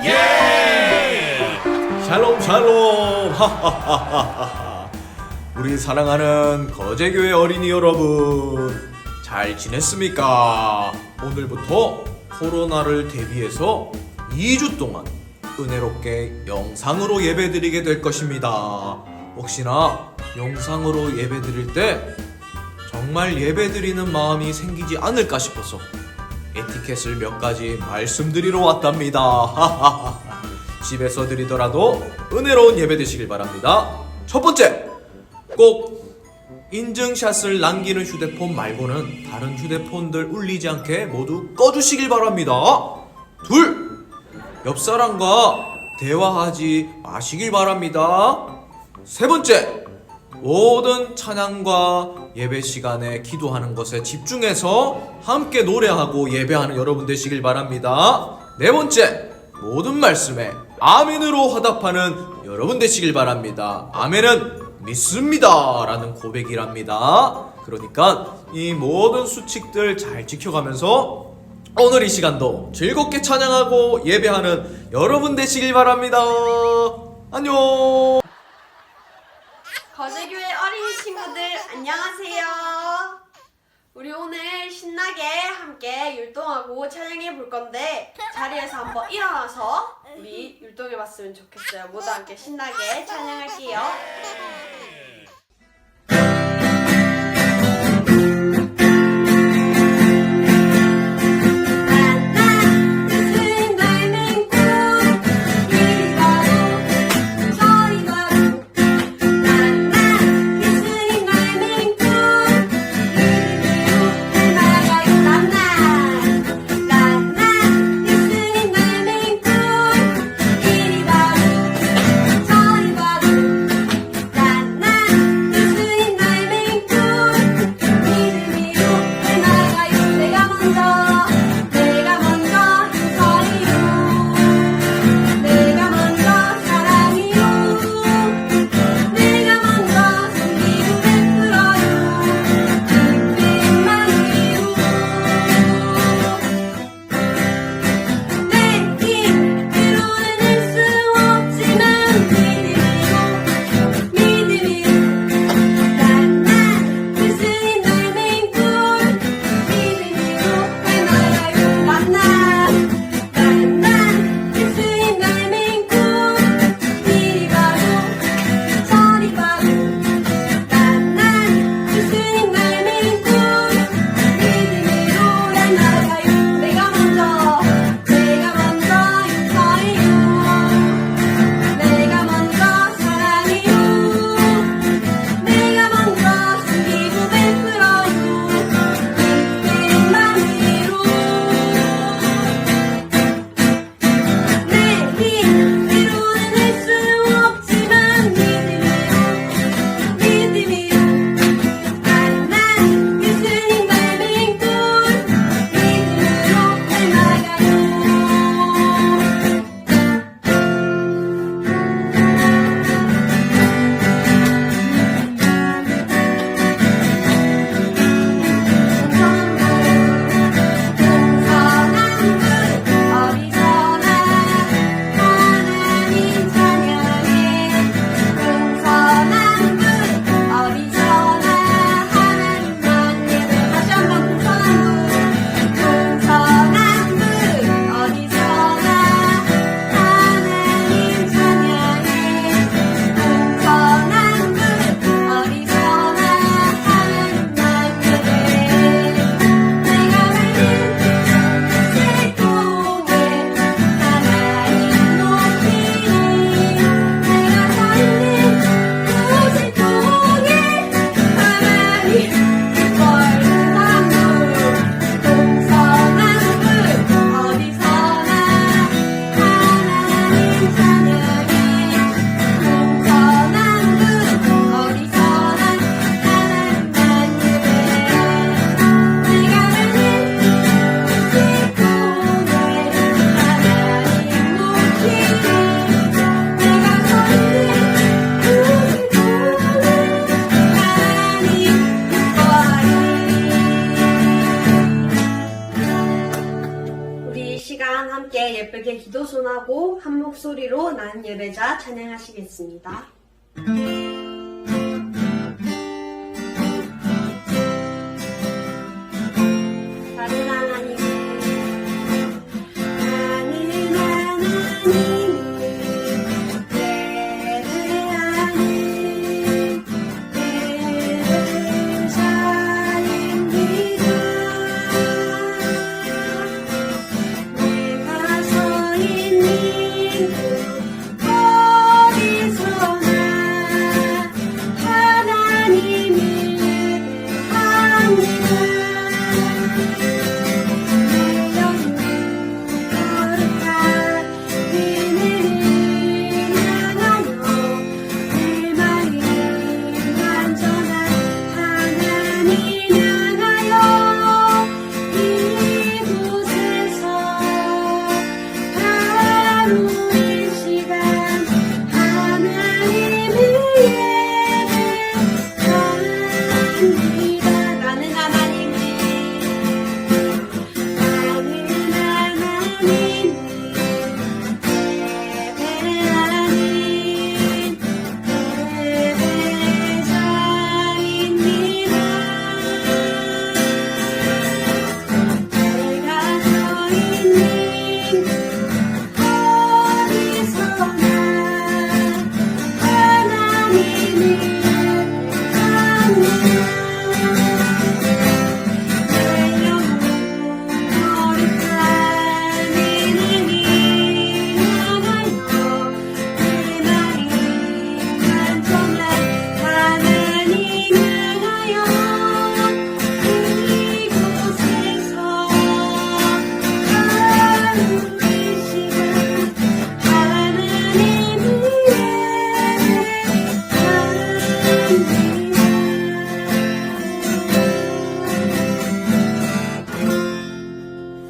예! 샬롬 샬롬. 하하하하하. 우리 사랑하는 거제교회 어린이 여러분, 잘 지냈습니까? 오늘부터 코로나를 대비해서 2주 동안 은혜롭게 영상으로 예배드리게 될 것입니다. 혹시나 영상으로 예배드릴 때 정말 예배드리는 마음이 생기지 않을까 싶어서 에티켓을 몇 가지 말씀드리러 왔답니다. 집에서 드리더라도 은혜로운 예배 되시길 바랍니다. 첫 번째, 꼭 인증샷을 남기는 휴대폰 말고는 다른 휴대폰들 울리지 않게 모두 꺼주시길 바랍니다. 둘, 옆 사람과 대화하지 마시길 바랍니다. 세 번째, 모든 찬양과 예배 시간에 기도하는 것에 집중해서 함께 노래하고 예배하는 여러분 되시길 바랍니다. 네 번째, 모든 말씀에 아멘으로 화답하는 여러분 되시길 바랍니다. 아멘은 믿습니다 라는 고백이랍니다. 그러니까 이 모든 수칙들 잘 지켜가면서 오늘 이 시간도 즐겁게 찬양하고 예배하는 여러분 되시길 바랍니다. 안녕. 거제교회 어린이 친구들 안녕하세요. 우리 오늘 신나게 함께 율동하고 찬양해 볼 건데 자리에서 한번 일어나서 우리 율동해 봤으면 좋겠어요. 모두 함께 신나게 찬양할게요. 나 시간 함께 예쁘게 기도손하고 한 목소리로 나는 예배자 찬양하시겠습니다. 다른 하나님, 나는 하나님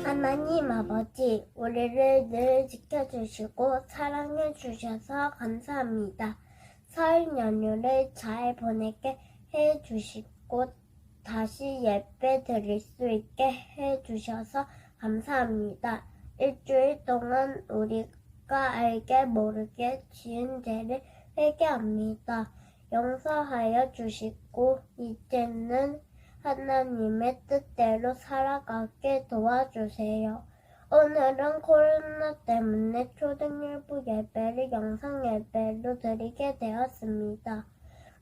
하나님 아버지, 우리를 늘 지켜주시고 사랑해 주셔서 감사합니다. 설 연휴를 잘 보내게 해주시고 다시 예배 드릴 수 있게 해주셔서 감사합니다. 일주일 동안 우리가 알게 모르게 지은 죄를 회개합니다. 용서하여 주시고 이제는 하나님의 뜻대로 살아가게 도와주세요. 오늘은 코로나 때문에 초등일부 예배를 영상 예배로 드리게 되었습니다.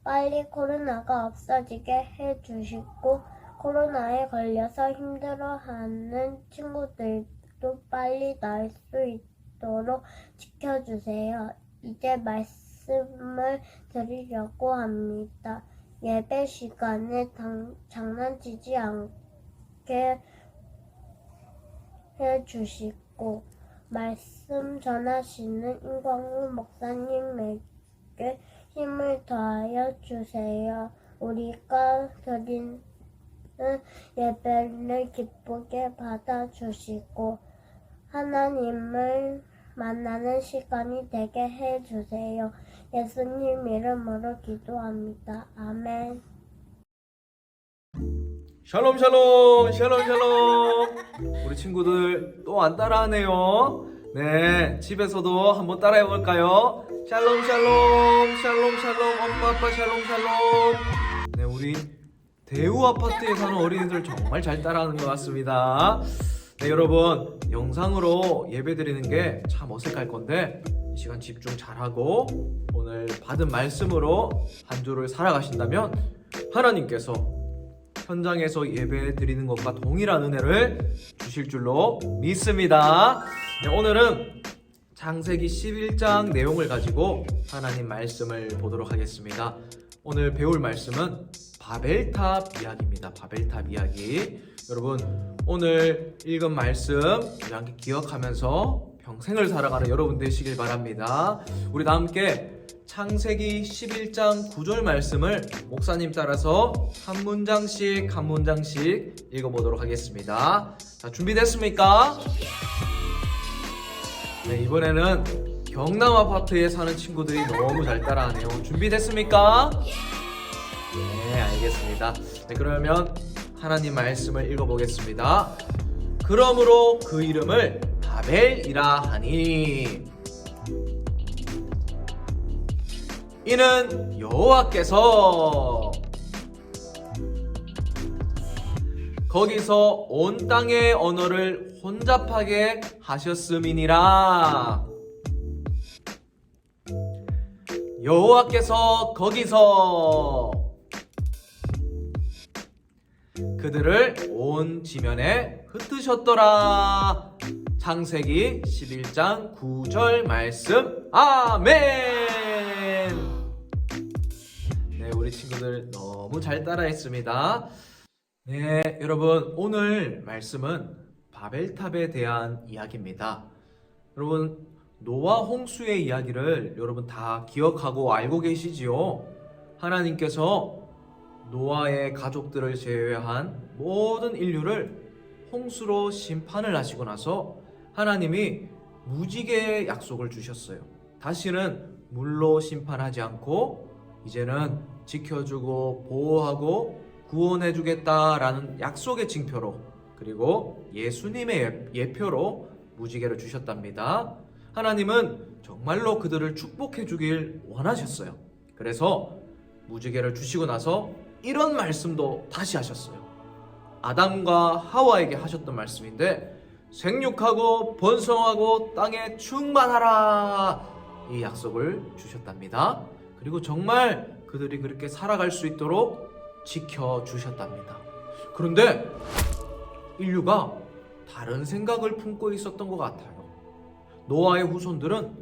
빨리 코로나가 없어지게 해주시고 코로나에 걸려서 힘들어하는 친구들도 빨리 나을 수 있도록 지켜주세요. 이제 말씀을 드리려고 합니다. 예배 시간에 장난치지 않게 해주시고 말씀 전하시는 임광우 목사님에게 힘을 더하여 주세요. 우리가 드리는 예배를 기쁘게 받아주시고 하나님을 만나는 시간이 되게 해주세요. 예수님 이름으로 기도합니다. 아멘. 샬롬 샬롬 샬롬 샬롬. 우리 친구들 또 안 따라하네요. 네, 집에서도 한번 따라해 볼까요? 샬롬 샬롬 샬롬 샬롬 엄마 아빠 샬롬 샬롬. 네, 우리 대우 아파트에 사는 어린이들 정말 잘 따라하는 것 같습니다. 네, 여러분 영상으로 예배 드리는 게 참 어색할 건데 이 시간 집중 잘하고 오늘 받은 말씀으로 한 주를 살아가신다면 하나님께서 현장에서 예배 드리는 것과 동일한 은혜를 주실 줄로 믿습니다. 네, 오늘은 창세기 11장 내용을 가지고 하나님 말씀을 보도록 하겠습니다. 오늘 배울 말씀은 바벨탑 이야기입니다. 바벨탑 이야기. 여러분 오늘 읽은 말씀 함께 기억하면서 평생을 살아가는 여러분 되시길 바랍니다. 우리 다 함께 창세기 11장 9절 말씀을 목사님 따라서 한 문장씩 읽어보도록 하겠습니다. 자, 준비됐습니까? 네, 이번에는 경남 아파트에 사는 친구들이 너무 잘 따라하네요. 준비됐습니까? 네, 알겠습니다. 네, 그러면 하나님 말씀을 읽어보겠습니다. 그러므로 그 이름을 바벨이라 하니 이는 여호와께서 거기서 온 땅의 언어를 혼잡하게 하셨음이니라. 여호와께서 거기서 그들을 온 지면에 흩으셨더라. 창세기 11장 9절 말씀. 아멘. 네, 우리 친구들 너무 잘 따라했습니다. 네, 여러분, 오늘 말씀은 바벨탑에 대한 이야기입니다. 여러분, 노아 홍수의 이야기를 여러분 다 기억하고 알고 계시지요? 하나님께서 노아의 가족들을 제외한 모든 인류를 홍수로 심판을 하시고 나서 하나님이 무지개의 약속을 주셨어요. 다시는 물로 심판하지 않고 이제는 지켜주고 보호하고 구원해주겠다라는 약속의 징표로, 그리고 예수님의 예표로 무지개를 주셨답니다. 하나님은 정말로 그들을 축복해주길 원하셨어요. 그래서 무지개를 주시고 나서 이런 말씀도 다시 하셨어요. 아담과 하와에게 하셨던 말씀인데, 생육하고 번성하고 땅에 충만하라, 이 약속을 주셨답니다. 그리고 정말 그들이 그렇게 살아갈 수 있도록 지켜주셨답니다. 그런데 인류가 다른 생각을 품고 있었던 것 같아요. 노아의 후손들은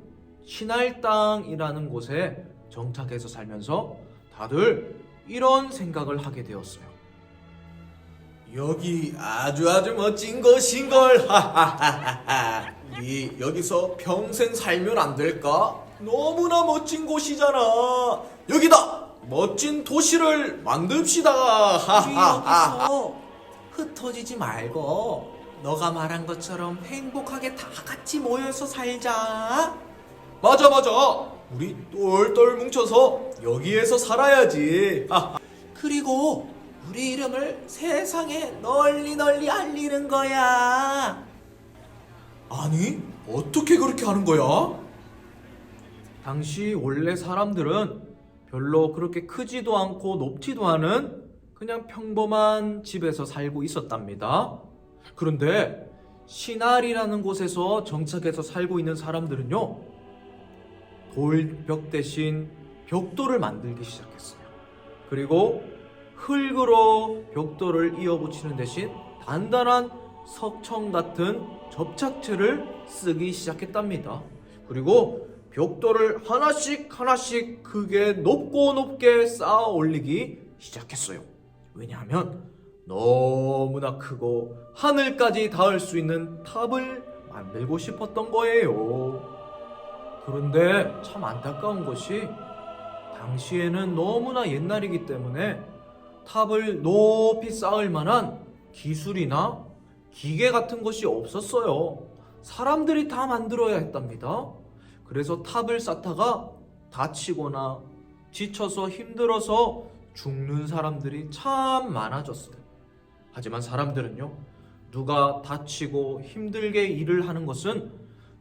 시날 땅이라는 곳에 정착해서 살면서 다들 이런 생각을 하게 되었어요. 여기 아주 멋진 곳인걸. 하하하하. 우리 여기서 평생 살면 안 될까? 너무나 멋진 곳이잖아. 여기다 멋진 도시를 만듭시다. 우리 여기서 흩어지지 말고 너가 말한 것처럼 행복하게 다 같이 모여서 살자. 맞아. 우리 똘똘 뭉쳐서 여기에서 살아야지. 그리고 우리 이름을 세상에 널리 알리는 거야. 아니, 어떻게 그렇게 하는 거야? 당시 원래 사람들은 별로 그렇게 크지도 않고 높지도 않은 그냥 평범한 집에서 살고 있었답니다. 그런데 시날이라는 곳에서 정착해서 살고 있는 사람들은요, 돌벽 대신 벽돌을 만들기 시작했어요. 그리고 흙으로 벽돌을 이어붙이는 대신 단단한 석청 같은 접착제를 쓰기 시작했답니다. 그리고 벽돌을 하나씩 크게 높게 쌓아 올리기 시작했어요. 왜냐하면 너무나 크고 하늘까지 닿을 수 있는 탑을 만들고 싶었던 거예요. 그런데 참 안타까운 것이 당시에는 너무나 옛날이기 때문에 탑을 높이 쌓을 만한 기술이나 기계 같은 것이 없었어요. 사람들이 다 만들어야 했답니다. 그래서 탑을 쌓다가 다치거나 지쳐서 힘들어서 죽는 사람들이 참 많아졌어요. 하지만 사람들은요, 누가 다치고 힘들게 일을 하는 것은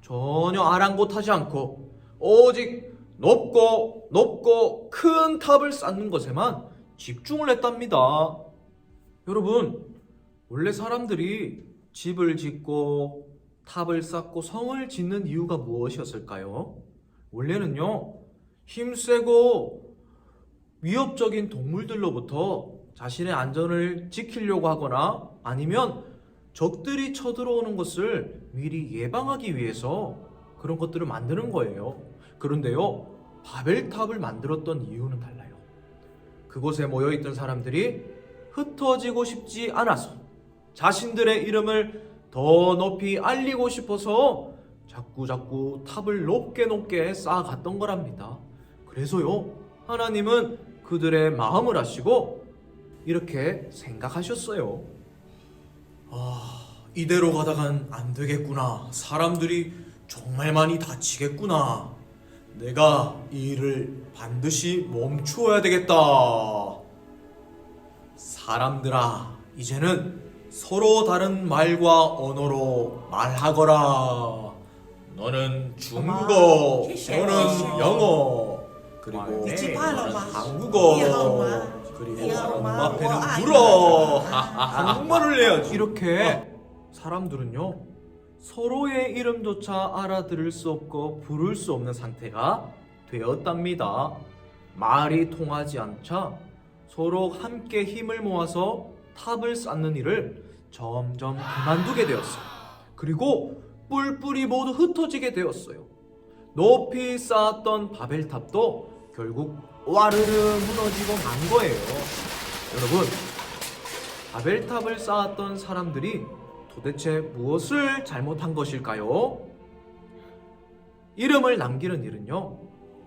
전혀 아랑곳하지 않고 오직 높고 큰 탑을 쌓는 것에만 집중을 했답니다. 여러분, 원래 사람들이 집을 짓고 탑을 쌓고 성을 짓는 이유가 무엇이었을까요? 원래는요, 힘세고 위협적인 동물들로부터 자신의 안전을 지키려고 하거나 아니면 적들이 쳐들어오는 것을 미리 예방하기 위해서 그런 것들을 만드는 거예요. 그런데요, 바벨탑을 만들었던 이유는 달라요. 그곳에 모여있던 사람들이 흩어지고 싶지 않아서 자신들의 이름을 더 높이 알리고 싶어서 자꾸 탑을 높게 쌓아갔던 거랍니다. 그래서요, 하나님은 그들의 마음을 아시고 이렇게 생각하셨어요. 이대로 가다간 안 되겠구나. 사람들이 정말 많이 다치겠구나. 내가 이 일을 반드시 멈추어야 되겠다. 사람들아, 이제는 서로 다른 말과 언어로 말하거라. 너는 중국어, 너는 영어, 그리고 너는 한국어, 그리고 엄마 앞에는 물어. 한국말을 해야지. 이렇게 사람들은요, 서로의 이름조차 알아들을 수 없고 부를 수 없는 상태가 되었답니다. 말이 통하지 않자 서로 함께 힘을 모아서 탑을 쌓는 일을 점점 그만두게 되었어요. 그리고 뿔뿔이 모두 흩어지게 되었어요. 높이 쌓았던 바벨탑도 결국 와르르 무너지고 만 거예요. 여러분, 바벨탑을 쌓았던 사람들이 도대체 무엇을 잘못한 것일까요? 이름을 남기는 일은요,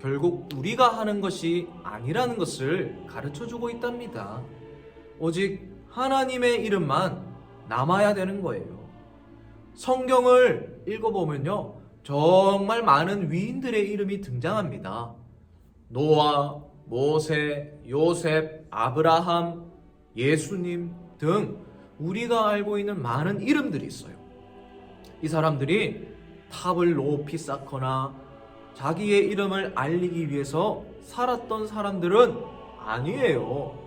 결국 우리가 하는 것이 아니라는 것을 가르쳐주고 있답니다. 오직 하나님의 이름만 남아야 되는 거예요. 성경을 읽어보면요, 정말 많은 위인들의 이름이 등장합니다. 노아, 모세, 요셉, 아브라함, 예수님 등 우리가 알고 있는 많은 이름들이 있어요. 이 사람들이 탑을 높이 쌓거나 자기의 이름을 알리기 위해서 살았던 사람들은 아니에요.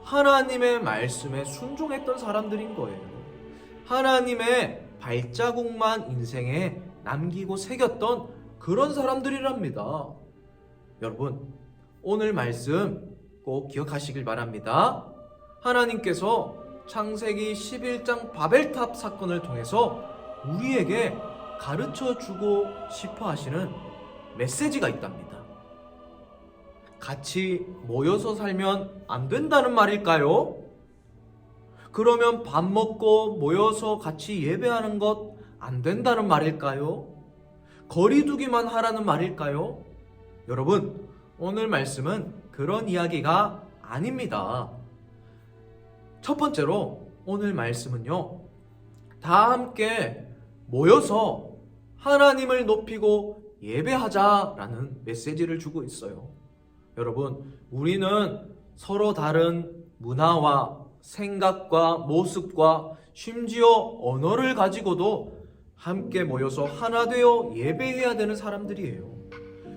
하나님의 말씀에 순종했던 사람들인 거예요. 하나님의 발자국만 인생에 남기고 새겼던 그런 사람들이랍니다. 여러분, 오늘 말씀 꼭 기억하시길 바랍니다. 하나님께서 창세기 11장 바벨탑 사건을 통해서 우리에게 가르쳐주고 싶어 하시는 메시지가 있답니다. 같이 모여서 살면 안 된다는 말일까요? 그러면 밥 먹고 모여서 같이 예배하는 것 안 된다는 말일까요? 거리두기만 하라는 말일까요? 여러분, 오늘 말씀은 그런 이야기가 아닙니다. 첫 번째로 오늘 말씀은요, 다 함께 모여서 하나님을 높이고 예배하자라는 메시지를 주고 있어요. 여러분, 우리는 서로 다른 문화와 생각과 모습과 심지어 언어를 가지고도 함께 모여서 하나 되어 예배해야 되는 사람들이에요.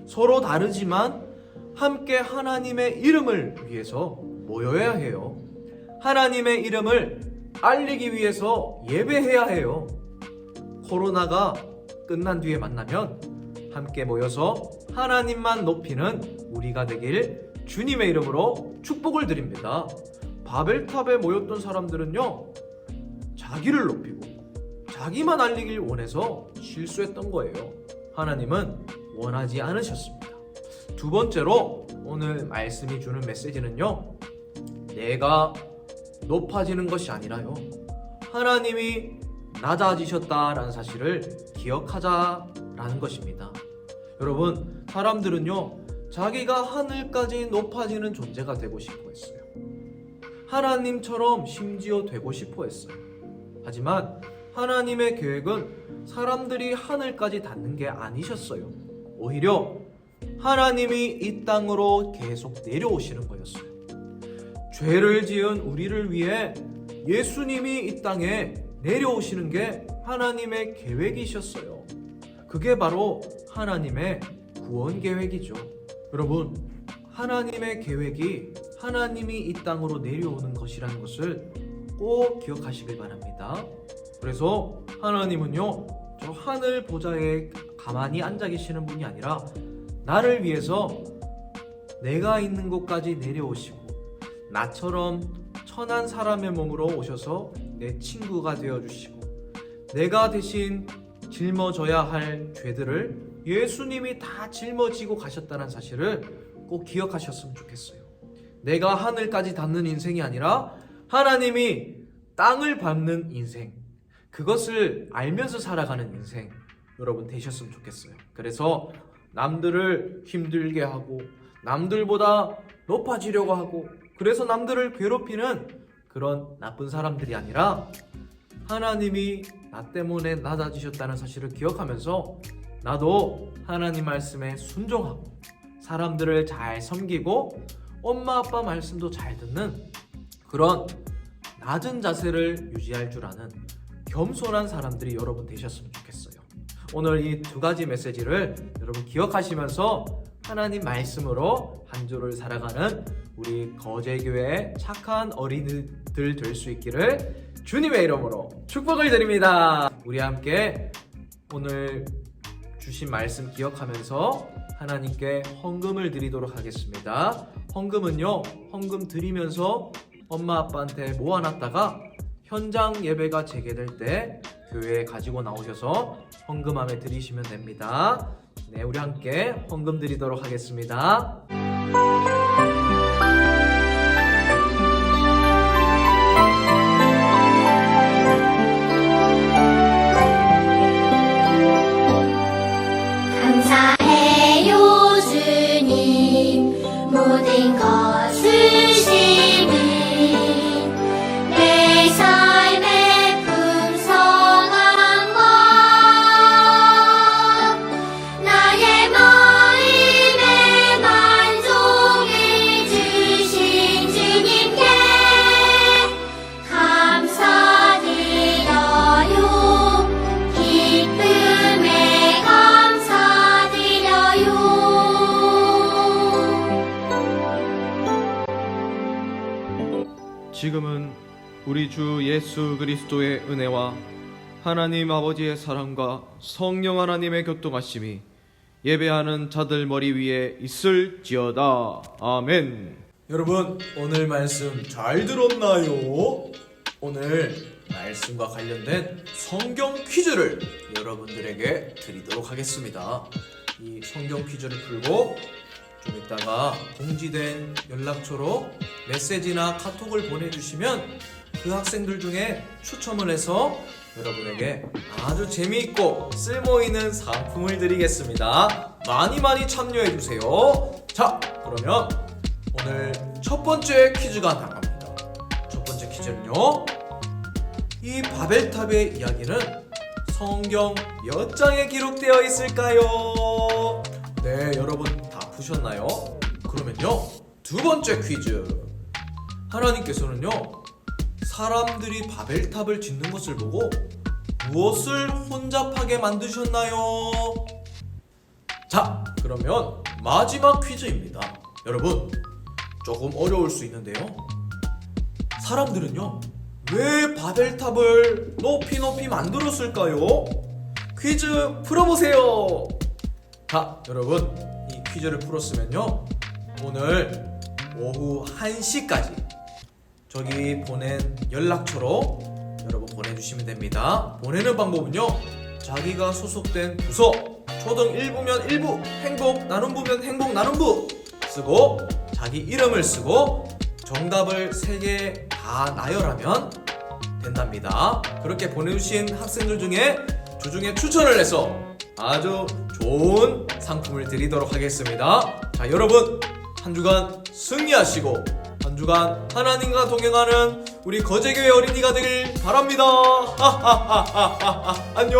서로 다르지만 함께 하나님의 이름을 위해서 모여야 해요. 하나님의 이름을 알리기 위해서 예배해야 해요. 코로나가 끝난 뒤에 만나면 함께 모여서 하나님만 높이는 우리가 되길 주님의 이름으로 축복을 드립니다. 바벨탑에 모였던 사람들은요, 자기를 높이고 자기만 알리길 원해서 실수했던 거예요. 하나님은 원하지 않으셨습니다. 두 번째로 오늘 말씀이 주는 메시지는요, 내가 높아지는 것이 아니라요, 하나님이 낮아지셨다라는 사실을 기억하자라는 것입니다. 여러분, 사람들은요, 자기가 하늘까지 높아지는 존재가 되고 싶어 했어요. 하나님처럼 심지어 되고 싶어 했어요. 하지만 하나님의 계획은 사람들이 하늘까지 닿는 게 아니셨어요. 오히려 하나님이 이 땅으로 계속 내려오시는 거였어요. 죄를 지은 우리를 위해 예수님이 이 땅에 내려오시는 게 하나님의 계획이셨어요. 그게 바로 하나님의 구원 계획이죠. 여러분, 하나님의 계획이 하나님이 이 땅으로 내려오는 것이라는 것을 꼭 기억하시길 바랍니다. 그래서 하나님은요, 저 하늘 보좌에 가만히 앉아 계시는 분이 아니라 나를 위해서 내가 있는 곳까지 내려오시고 나처럼 천한 사람의 몸으로 오셔서 내 친구가 되어주시고 내가 대신 짊어져야 할 죄들을 예수님이 다 짊어지고 가셨다는 사실을 꼭 기억하셨으면 좋겠어요. 내가 하늘까지 닿는 인생이 아니라 하나님이 땅을 밟는 인생, 그것을 알면서 살아가는 인생, 여러분 되셨으면 좋겠어요. 그래서 남들을 힘들게 하고 남들보다 높아지려고 하고 그래서 남들을 괴롭히는 그런 나쁜 사람들이 아니라 하나님이 나 때문에 낮아지셨다는 사실을 기억하면서 나도 하나님 말씀에 순종하고 사람들을 잘 섬기고 엄마 아빠 말씀도 잘 듣는 그런 낮은 자세를 유지할 줄 아는 겸손한 사람들이 여러분 되셨으면 좋겠어요. 오늘 이 두 가지 메시지를 여러분 기억하시면서 하나님 말씀으로 한 주를 살아가는 우리 거제교회 착한 어린이들 될 수 있기를 주님의 이름으로 축복을 드립니다. 우리 함께 오늘 주신 말씀 기억하면서 하나님께 헌금을 드리도록 하겠습니다. 헌금은요, 헌금 드리면서 엄마 아빠한테 모아놨다가 현장 예배가 재개될 때 교회에 가지고 나오셔서 헌금함에 드리시면 됩니다. 네, 우리 함께 헌금 드리도록 하겠습니다. 감사해요 주님 모든 것을 심은 내 삶의 풍성함과 나의 마음의 만족을 주신 주님께 감사드려요 기쁨에 감사드려요. 지금은 우리 주 예수 그리스도의 은혜와 하나님 아버지의 사랑과 성령 하나님의 교통하심이 예배하는 자들 머리 위에 있을지어다. 아멘. 여러분, 오늘 말씀 잘 들었나요? 오늘 말씀과 관련된 성경 퀴즈를 여러분들에게 드리도록 하겠습니다. 이 성경 퀴즈를 풀고 좀 이따가 공지된 연락처로 메시지나 카톡을 보내주시면 그 학생들 중에 추첨을 해서 여러분에게 아주 재미있고 쓸모있는 상품을 드리겠습니다. 많이 참여해주세요. 자, 그러면 오늘 첫 번째 퀴즈가 나갑니다. 첫 번째 퀴즈는요, 이 바벨탑의 이야기는 성경 몇 장에 기록되어 있을까요? 네, 여러분 다 푸셨나요? 그러면요, 두 번째 퀴즈. 하나님께서는요, 사람들이 바벨탑을 짓는 것을 보고 무엇을 혼잡하게 만드셨나요? 자, 그러면 마지막 퀴즈입니다. 여러분, 조금 어려울 수 있는데요, 사람들은요, 왜 바벨탑을 높이 만들었을까요? 퀴즈 풀어보세요. 자, 여러분, 이 퀴즈를 풀었으면요, 오늘 오후 1시까지 저기 보낸 연락처로 여러분 보내주시면 됩니다. 보내는 방법은요, 자기가 소속된 부서 초등 1부면 1부, 행복 나눔부면 행복 나눔부 쓰고 자기 이름을 쓰고 정답을 3개 다 나열하면 된답니다. 그렇게 보내주신 학생들 중에 주중에 추천을 해서 아주 좋은 상품을 드리도록 하겠습니다. 자, 여러분, 한 주간 승리하시고 한 주간 하나님과 동행하는 우리 거제교회 어린이가 되길 바랍니다. 안녕.